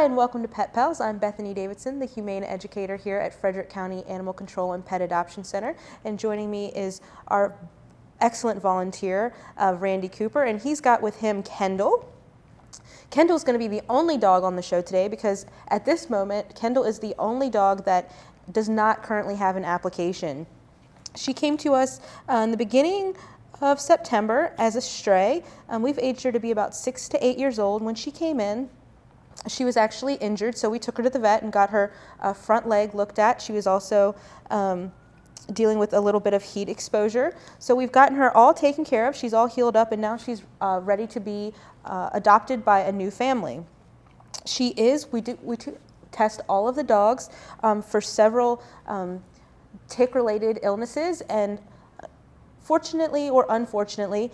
Hi, and welcome to Pet Pals. I'm Bethany Davidson, the Humane Educator here at Frederick County Animal Control and Pet Adoption Center. And joining me is our excellent volunteer, Randy Cooper, and he's got with him Kendall. Kendall's going to be the only dog on the show today because at this moment, Kendall is the only dog that does not currently have an application. She came to us in the beginning of September as a stray. We've aged her to be about 6 to 8 years old. When she came in, she was actually injured, so we took her to the vet and got her front leg looked at. She was also dealing with a little bit of heat exposure. So we've gotten her all taken care of. She's all healed up, and now she's ready to be adopted by a new family. We test all of the dogs for several tick-related illnesses, and fortunately or unfortunately,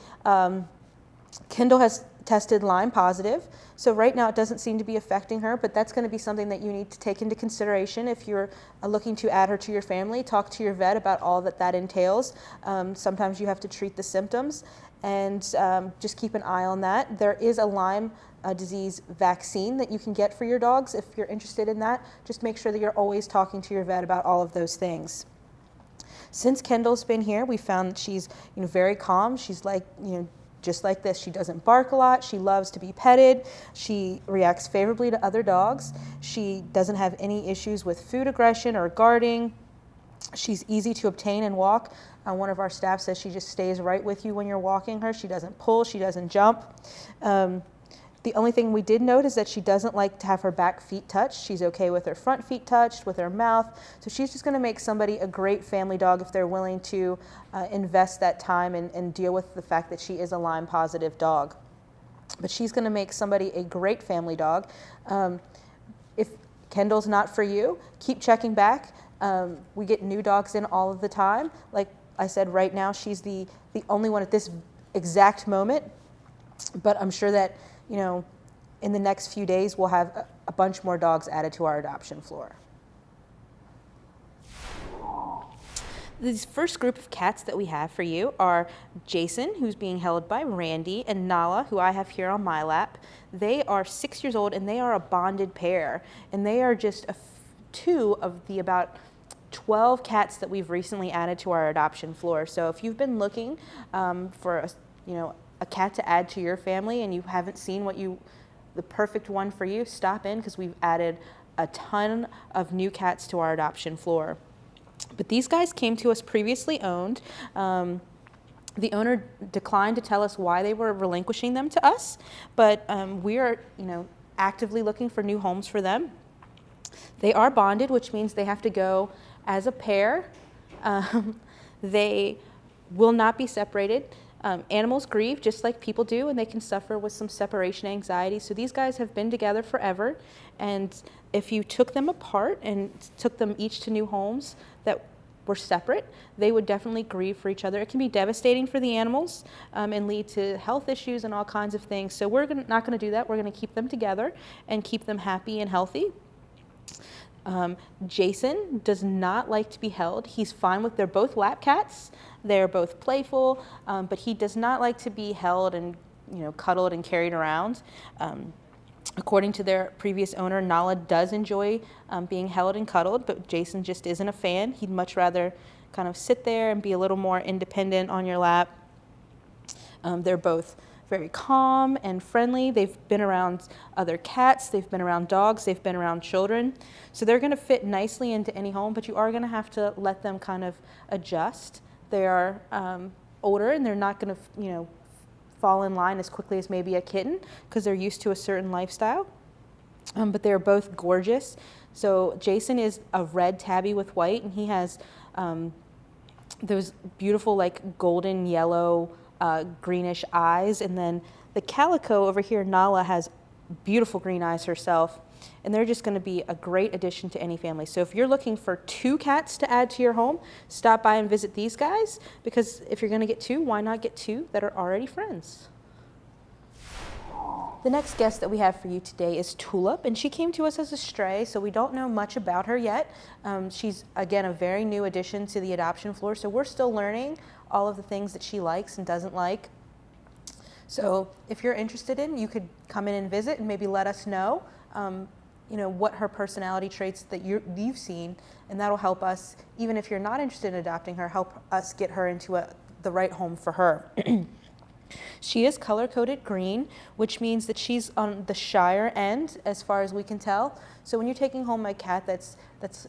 Kendall has tested Lyme positive. So right now it doesn't seem to be affecting her, but that's going to be something that you need to take into consideration if you're looking to add her to your family. Talk to your vet about all that entails. Sometimes you have to treat the symptoms, and just keep an eye on that. There is a Lyme disease vaccine that you can get for your dogs. If you're interested in that, just make sure that you're always talking to your vet about all of those things. Since Kendall's been here, we found that she's very calm. She's like, just like this. She doesn't bark a lot. She loves to be petted. She reacts favorably to other dogs. She doesn't have any issues with food aggression or guarding. She's easy to obtain and walk. One of our staff says she just stays right with you when you're walking her. She doesn't pull. She doesn't jump. The only thing we did note is that she doesn't like to have her back feet touched. She's okay with her front feet touched, with her mouth. So she's just going to make somebody a great family dog if they're willing to invest that time and deal with the fact that she is a Lyme positive dog. But she's going to make somebody a great family dog. If Kendall's not for you, keep checking back. We get new dogs in all of the time. Like I said, right now she's the only one at this exact moment. But I'm sure that in the next few days, we'll have a bunch more dogs added to our adoption floor. This first group of cats that we have for you are Jason, who's being held by Randy, and Nala, who I have here on my lap. They are 6 years old, and they are a bonded pair. And they are just two of the about 12 cats that we've recently added to our adoption floor. So if you've been looking for a cat to add to your family and you haven't seen the perfect one for you, stop in because we've added a ton of new cats to our adoption floor. But these guys came to us previously owned. The owner declined to tell us why they were relinquishing them to us, but we are actively looking for new homes for them. They are bonded, which means they have to go as a pair. They will not be separated. Animals grieve just like people do, and they can suffer with some separation anxiety. So these guys have been together forever, and if you took them apart and took them each to new homes that were separate, they would definitely grieve for each other. It can be devastating for the animals and lead to health issues and all kinds of things. So we're not going to do that. We're going to keep them together and keep them happy and healthy. Jason does not like to be held. He's fine with, they're both lap cats. They're both playful, but he does not like to be held and cuddled and carried around. According to their previous owner, Nala does enjoy being held and cuddled, but Jason just isn't a fan. He'd much rather kind of sit there and be a little more independent on your lap. They're both very calm and friendly. They've been around other cats, they've been around dogs, they've been around children. So they're going to fit nicely into any home, but you are going to have to let them kind of adjust. They are older, and they're not going to, fall in line as quickly as maybe a kitten because they're used to a certain lifestyle. But they're both gorgeous. So Jason is a red tabby with white, and he has those beautiful like golden yellow greenish eyes, and then the calico over here, Nala, has beautiful green eyes herself, and they're just going to be a great addition to any family. So if you're looking for 2 cats to add to your home, stop by and visit these guys, because if you're going to get 2, why not get 2 that are already friends? The next guest that we have for you today is Tulip, and she came to us as a stray, so we don't know much about her yet. She's, again, a very new addition to the adoption floor, so we're still learning all of the things that she likes and doesn't like. So if you're interested in, you could come in and visit and maybe let us know. what her personality traits that you've seen, and that'll help us, even if you're not interested in adopting her, help us get her into the right home for her. She is color-coded green, which means that she's on the shyer end as far as we can tell. So when you're taking home a cat that's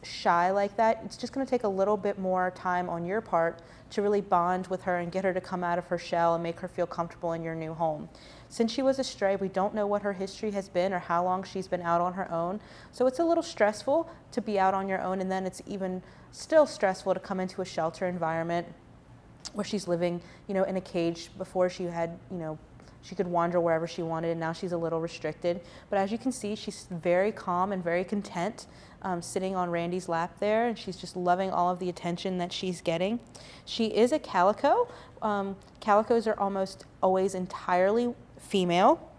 shy like that, it's just going to take a little bit more time on your part to really bond with her and get her to come out of her shell and make her feel comfortable in your new home. Since she was a stray, we don't know what her history has been or how long she's been out on her own. So it's a little stressful to be out on your own, and then it's even still stressful to come into a shelter environment where she's living, in a cage. Before she had, she could wander wherever she wanted, and now she's a little restricted. But as you can see, she's very calm and very content, sitting on Randy's lap there, and she's just loving all of the attention that she's getting. She is a calico. Calicos are almost always entirely female.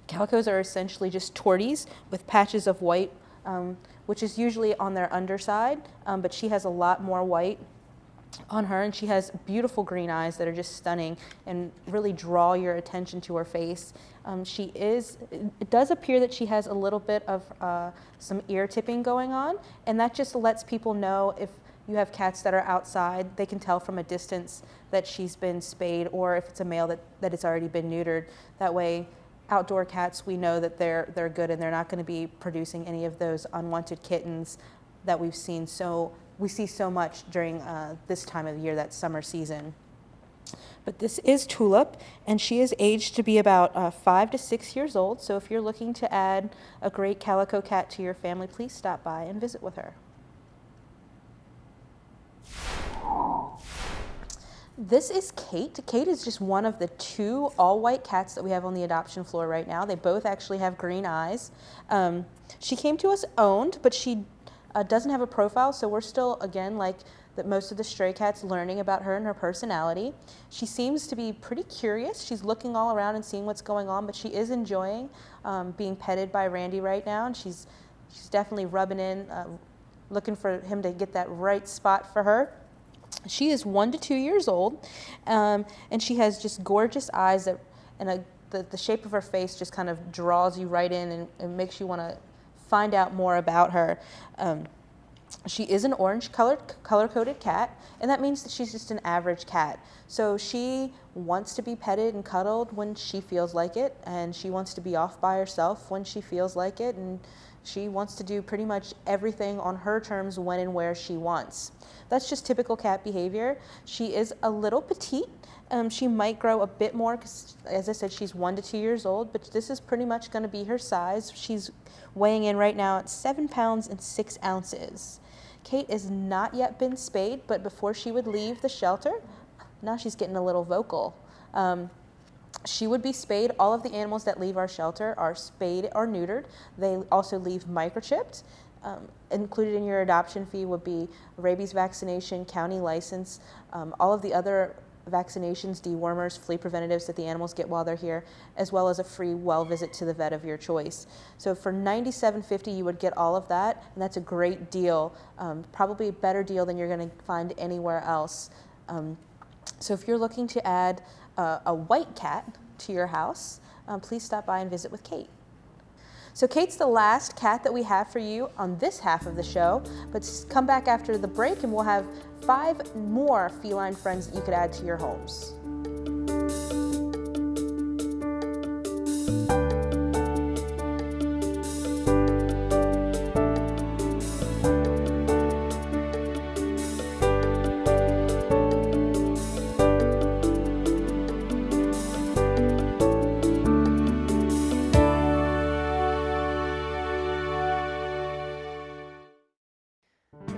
Calicos are essentially just torties with patches of white, which is usually on their underside, but she has a lot more white on her, and she has beautiful green eyes that are just stunning and really draw your attention to her face. It does appear that she has a little bit of some ear tipping going on, and that just lets people know if you have cats that are outside, they can tell from a distance that she's been spayed, or if it's a male that it's already been neutered. That way, outdoor cats, we know that they're good and they're not going to be producing any of those unwanted kittens that we see so much during this time of the year, that summer season. But this is Tulip, and she is aged to be about 5 to 6 years old. So if you're looking to add a great calico cat to your family, please stop by and visit with her. This is Kate. Kate is just one of the 2 all-white cats that we have on the adoption floor right now. They both actually have green eyes. She came to us owned, but she doesn't have a profile, so we're still, again, like most of the stray cats, learning about her and her personality. She seems to be pretty curious. She's looking all around and seeing what's going on, but she is enjoying being petted by Randy right now, and she's definitely rubbing in, looking for him to get that right spot for her. She is 1 to 2 years old, and she has just gorgeous eyes and the shape of her face just kind of draws you right in and makes you want to find out more about her. She is an orange color-coded cat, and that means that she's just an average cat. So she wants to be petted and cuddled when she feels like it, and she wants to be off by herself when she feels like it, and she wants to do pretty much everything on her terms when and where she wants. That's just typical cat behavior. She is a little petite. She might grow a bit more because, as I said, she's 1 to 2 years old, but this is pretty much going to be her size. She's weighing in right now at 7 pounds and 6 ounces. Kate has not yet been spayed, but before she would leave the shelter, now she's getting a little vocal. She would be spayed. All of the animals that leave our shelter are spayed or neutered. They also leave microchipped. Included in your adoption fee would be rabies vaccination, county license, all of the other vaccinations, dewormers, flea preventatives that the animals get while they're here, as well as a free well visit to the vet of your choice. So for $97.50, you would get all of that, and that's a great deal, probably a better deal than you're going to find anywhere else. So if you're looking to add a white cat to your house, please stop by and visit with Kate. So Kate's the last cat that we have for you on this half of the show, but come back after the break and we'll have 5 more feline friends that you could add to your homes.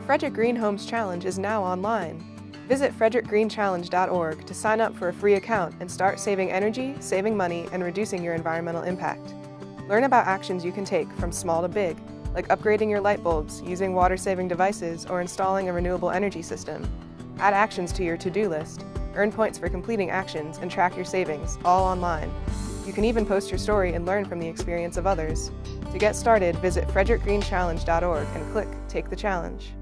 Frederick Green Homes Challenge is now online. Visit frederickgreenchallenge.org to sign up for a free account and start saving energy, saving money, and reducing your environmental impact. Learn about actions you can take from small to big, like upgrading your light bulbs, using water-saving devices, or installing a renewable energy system. Add actions to your to-do list, earn points for completing actions, and track your savings, all online. You can even post your story and learn from the experience of others. To get started, visit frederickgreenchallenge.org and click Take the Challenge.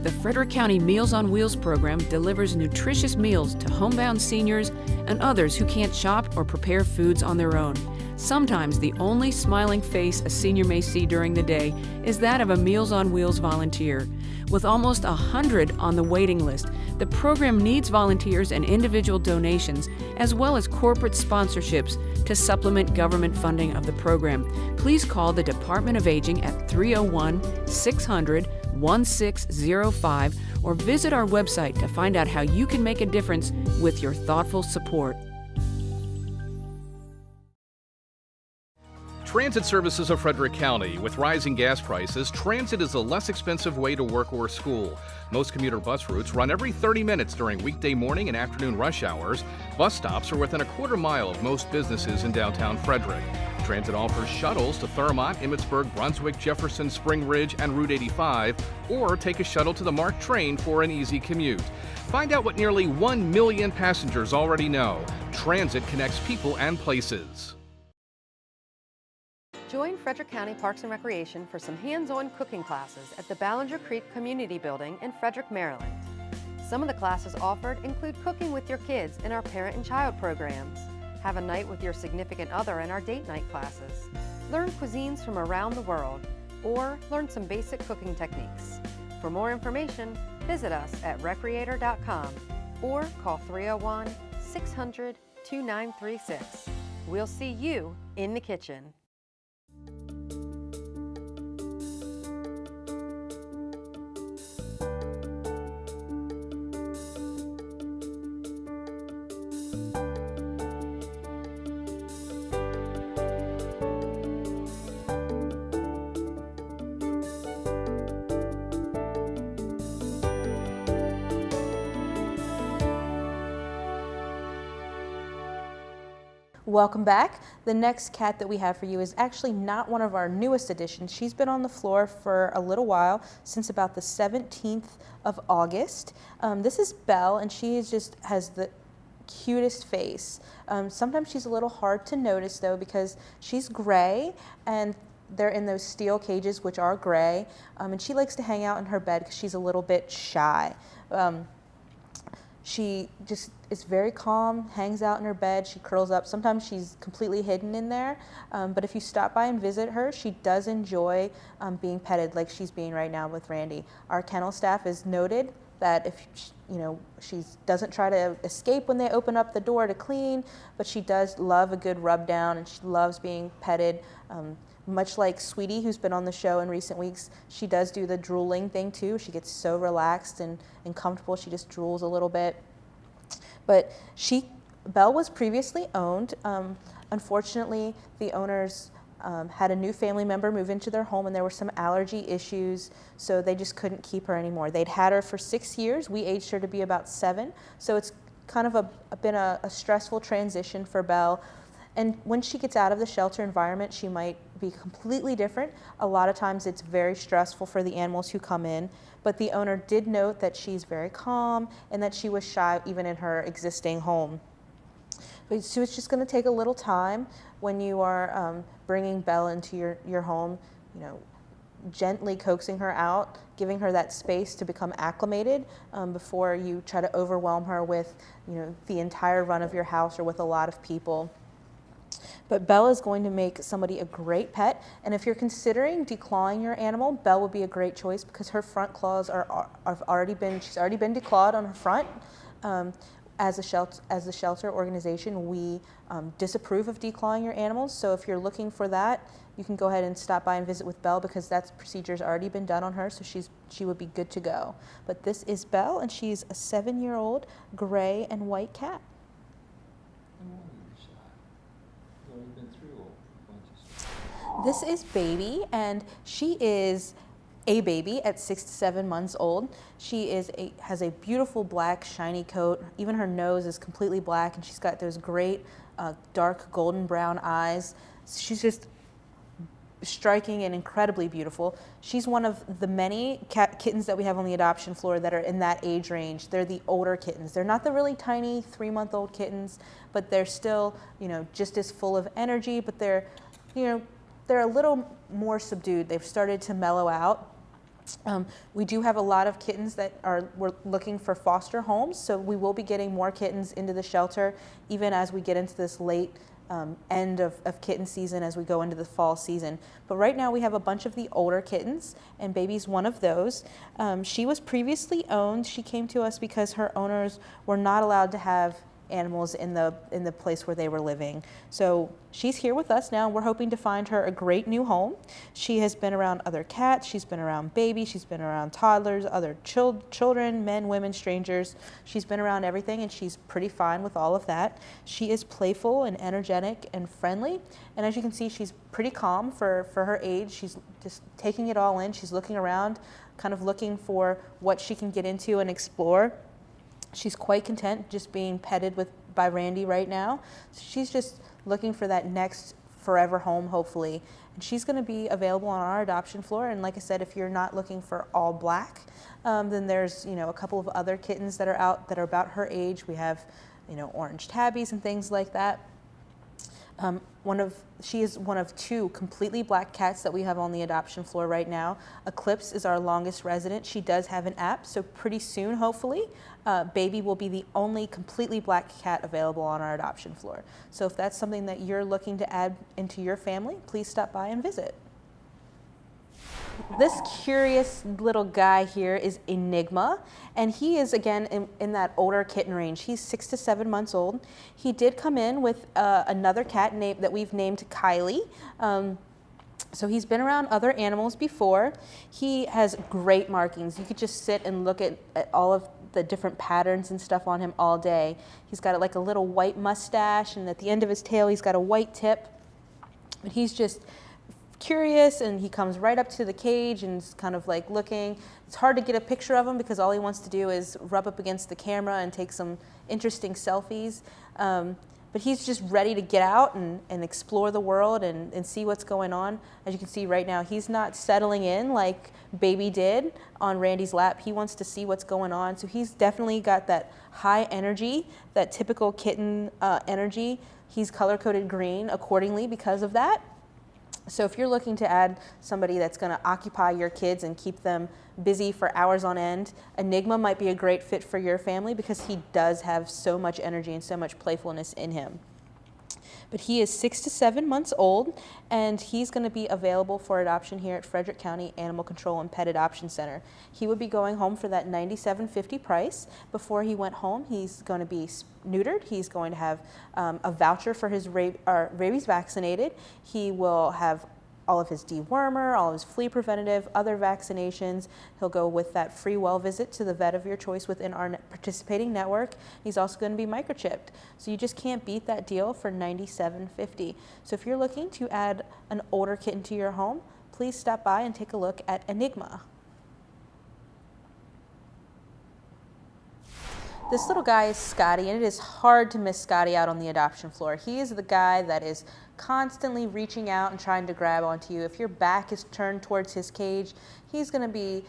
The Frederick County Meals on Wheels program delivers nutritious meals to homebound seniors and others who can't shop or prepare foods on their own. Sometimes the only smiling face a senior may see during the day is that of a Meals on Wheels volunteer. With almost 100 on the waiting list, the program needs volunteers and individual donations, as well as corporate sponsorships to supplement government funding of the program. Please call the Department of Aging at 301-600-1605 or visit our website to find out how you can make a difference with your thoughtful support. Transit services of Frederick County. With rising gas prices, transit is a less expensive way to work or school. Most commuter bus routes run every 30 minutes during weekday morning and afternoon rush hours. Bus stops are within a quarter mile of most businesses in downtown Frederick. Transit offers shuttles to Thurmont, Emmitsburg, Brunswick, Jefferson, Spring Ridge, and Route 85, or take a shuttle to the MARC train for an easy commute. Find out what nearly 1 million passengers already know. Transit connects people and places. Join Frederick County Parks and Recreation for some hands-on cooking classes at the Ballinger Creek Community Building in Frederick, Maryland. Some of the classes offered include cooking with your kids in our parent and child programs, have a night with your significant other in our date night classes, learn cuisines from around the world, or learn some basic cooking techniques. For more information, visit us at recreator.com or call 301-600-2936. We'll see you in the kitchen. Welcome back. The next cat that we have for you is actually not one of our newest additions. She's been on the floor for a little while, since about the 17th of August. This is Belle, and she just has the cutest face. Sometimes she's a little hard to notice though, because she's gray and they're in those steel cages which are gray, and she likes to hang out in her bed because she's a little bit shy. She just is very calm, hangs out in her bed, she curls up. Sometimes she's completely hidden in there, but if you stop by and visit her, she does enjoy being petted like she's being right now with Randy. Our kennel staff has noted that if she doesn't try to escape when they open up the door to clean, but she does love a good rub down and she loves being petted. Much like Sweetie, who's been on the show in recent weeks, she does do the drooling thing too. She gets so relaxed and comfortable, she just drools a little bit. But Belle was previously owned. Unfortunately, the owners had a new family member move into their home and there were some allergy issues, so they just couldn't keep her anymore. They'd had her for 6 years. We aged her to be about 7, so it's kind of been a stressful transition for Belle. And when she gets out of the shelter environment, she might be completely different. A lot of times it's very stressful for the animals who come in, but the owner did note that she's very calm and that she was shy even in her existing home. But so it's just going to take a little time when you are bringing Belle into your home, gently coaxing her out, giving her that space to become acclimated before you try to overwhelm her with the entire run of your house or with a lot of people. But Belle is going to make somebody a great pet, and if you're considering declawing your animal, Belle would be a great choice because her front claws she's already been declawed on her front. As a shelter organization, we disapprove of declawing your animals, so if you're looking for that, you can go ahead and stop by and visit with Belle because that procedure's already been done on her, so she would be good to go. But this is Belle, and she's a 7-year-old gray and white cat. This is Baby, and she is a baby at 6 to 7 months old. She has a beautiful black shiny coat. Even her nose is completely black, and she's got those great dark golden brown eyes. She's just striking and incredibly beautiful. She's one of the many kittens that we have on the adoption floor that are in that age range. They're the older kittens. They're not the really tiny 3-month-old kittens, but they're still just as full of energy, but they're a little more subdued. They've started to mellow out. We do have a lot of kittens that we're looking for foster homes, so we will be getting more kittens into the shelter even as we get into this late end of kitten season as we go into the fall season. But right now we have a bunch of the older kittens, and Baby's one of those. She was previously owned. She came to us because her owners were not allowed to have animals in the place where they were living. So she's here with us now, and we're hoping to find her a great new home. She has been around other cats, she's been around babies, she's been around toddlers, other children, men, women, strangers. She's been around everything, and she's pretty fine with all of that. She is playful and energetic and friendly, and as you can see, she's pretty calm for her age. She's just taking it all in. She's looking around, kind of looking for what she can get into and explore. She's quite content just being petted by Randy right now. So she's just looking for that next forever home, hopefully. And she's going to be available on our adoption floor. And like I said, if you're not looking for all black, then there's a couple of other kittens that are out that are about her age. We have orange tabbies and things like that. She is one of 2 completely black cats that we have on the adoption floor right now. Eclipse is our longest resident. She does have an app, so pretty soon, hopefully, Baby will be the only completely black cat available on our adoption floor. So if that's something that you're looking to add into your family, please stop by and visit. This curious little guy here is Enigma, and he is again in that older kitten range. He's 6 to 7 months old. He did come in with another cat that we've named Kylie. So he's been around other animals before. He has great markings. You could just sit and look at all of the different patterns and stuff on him all day. He's got like a little white mustache, and at the end of his tail he's got a white tip. But he's just curious, and he comes right up to the cage and is kind of like looking. It's hard to get a picture of him because all he wants to do is rub up against the camera and take some interesting selfies. But he's just ready to get out and explore the world and see what's going on. As you can see right now, he's not settling in like Baby did on Randy's lap. He wants to see what's going on. So he's definitely got that high energy, that typical kitten energy. He's color-coded green accordingly because of that. So if you're looking to add somebody that's going to occupy your kids and keep them busy for hours on end, Enigma might be a great fit for your family because he does have so much energy and so much playfulness in him. But he is 6 to 7 months old, and he's going to be available for adoption here at Frederick County Animal Control and Pet Adoption Center. He would be going home for that $97.50 price. Before he went home, he's going to be neutered. He's going to have a voucher for his rabies vaccinated. He will have all of his dewormer, all of his flea preventative, other vaccinations. He'll go with that free well visit to the vet of your choice within our participating network. He's also going to be microchipped. So you just can't beat that deal for $97.50. So if you're looking to add an older kitten to your home, please stop by and take a look at Enigma. This little guy is Scotty, and it is hard to miss Scotty out on the adoption floor. He is the guy that is constantly reaching out and trying to grab onto you. If your back is turned towards his cage, he's going to be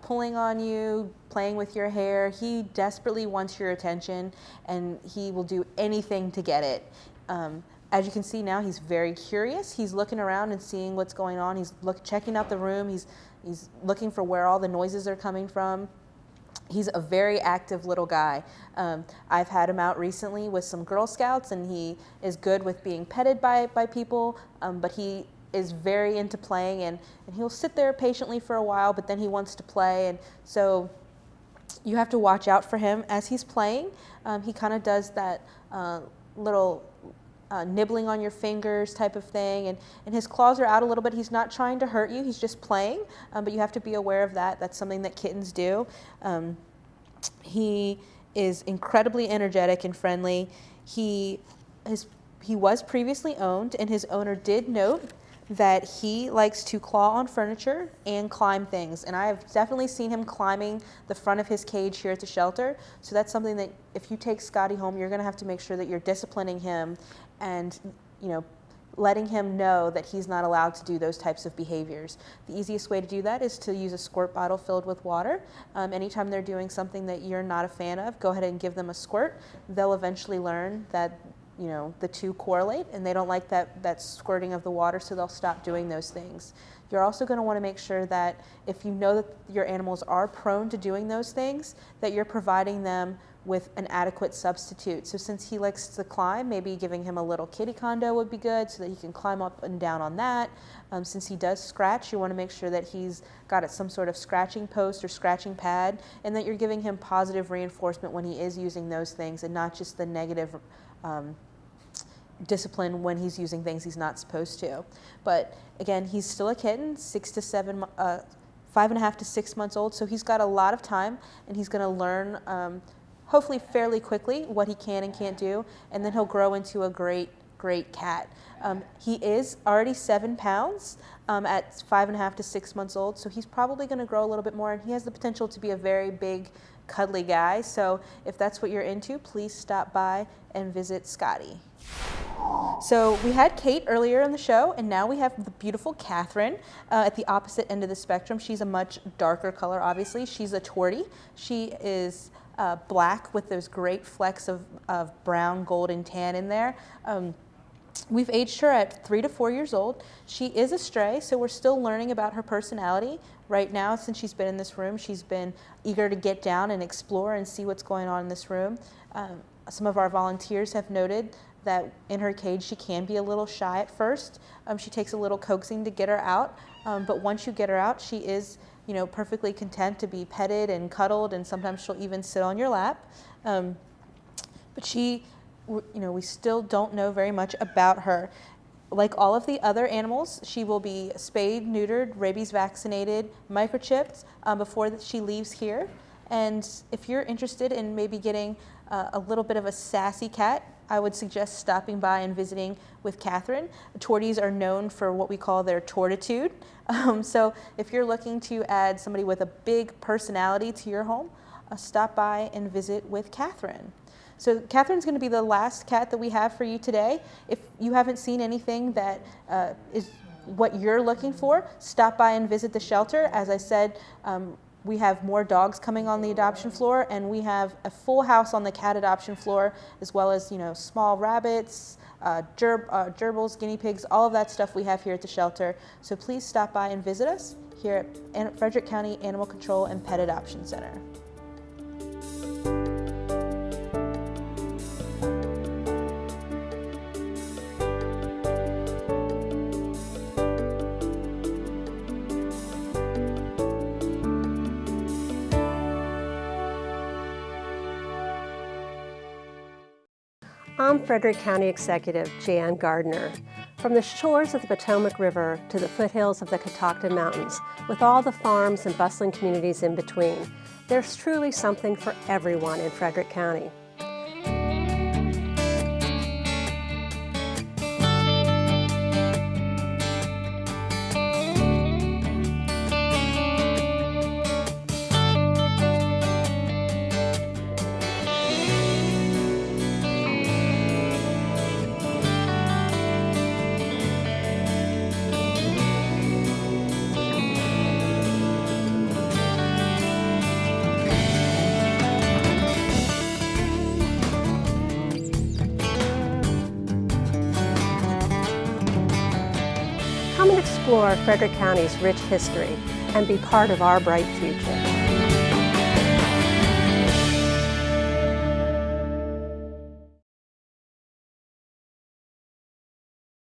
pulling on you, playing with your hair. He desperately wants your attention, and he will do anything to get it. As you can see now, he's very curious. He's looking around and seeing what's going on. He's checking out the room. He's looking for where all the noises are coming from. He's a very active little guy. I've had him out recently with some Girl Scouts, and he is good with being petted by people, but he is very into playing, and he'll sit there patiently for a while, but then he wants to play, and so you have to watch out for him as he's playing. He kind of does that little nibbling on your fingers type of thing, and his claws are out a little bit. He's not trying to hurt you, he's just playing, but you have to be aware of that. That's something that kittens do. He is incredibly energetic and friendly. He was previously owned, and his owner did note that he likes to claw on furniture and climb things, and I have definitely seen him climbing the front of his cage here at the shelter. So that's something that if you take Scotty home, you're going to have to make sure that you're disciplining him and letting him know that he's not allowed to do those types of behaviors. The easiest way to do that is to use a squirt bottle filled with water. Anytime they're doing something that you're not a fan of, go ahead and give them a squirt. They'll eventually learn that you know, the two correlate, and they don't like that squirting of the water, so they'll stop doing those things. You're also going to want to make sure that if you know that your animals are prone to doing those things, that you're providing them with an adequate substitute. So since he likes to climb, maybe giving him a little kitty condo would be good so that he can climb up and down on that. Since he does scratch, you want to make sure that he's got some sort of scratching post or scratching pad, and that you're giving him positive reinforcement when he is using those things and not just the negative discipline when he's using things he's not supposed to. But again, he's still a kitten, 5.5 to 6 months old, so he's got a lot of time, and he's going to learn hopefully fairly quickly what he can and can't do, and then he'll grow into a great cat. He is already 7 pounds at 5.5 to 6 months old, so he's probably going to grow a little bit more, and he has the potential to be a very big, cuddly guy. So if that's what you're into, please stop by and visit Scotty. So we had Kate earlier in the show, and now we have the beautiful Katherine at the opposite end of the spectrum. She's a much darker color, obviously. She's a tortie. She is black with those great flecks of brown, gold, and tan in there. We've aged her at 3 to 4 years old. She is a stray, so we're still learning about her personality. Right now, since she's been in this room, she's been eager to get down and explore and see what's going on in this room. Some of our volunteers have noted that in her cage she can be a little shy at first. She takes a little coaxing to get her out, but once you get her out, she is, you know, perfectly content to be petted and cuddled, and sometimes she'll even sit on your lap. But she, you know, we still don't know very much about her. Like all of the other animals, she will be spayed, neutered, rabies vaccinated, microchipped before she leaves here. And if you're interested in maybe getting a little bit of a sassy cat, I would suggest stopping by and visiting with Katherine. Torties are known for what we call their tortitude. So if you're looking to add somebody with a big personality to your home, stop by and visit with Katherine. So Katherine's going to be the last cat that we have for you today. If you haven't seen anything that is what you're looking for, stop by and visit the shelter. As I said, we have more dogs coming on the adoption floor, and we have a full house on the cat adoption floor, as well as, you know, small rabbits, gerbils, guinea pigs, all of that stuff we have here at the shelter. So please stop by and visit us here at Frederick County Animal Control and Pet Adoption Center. I'm Frederick County Executive Jan Gardner. From the shores of the Potomac River to the foothills of the Catoctin Mountains, with all the farms and bustling communities in between, there's truly something for everyone in Frederick County. Come and explore Frederick County's rich history and be part of our bright future.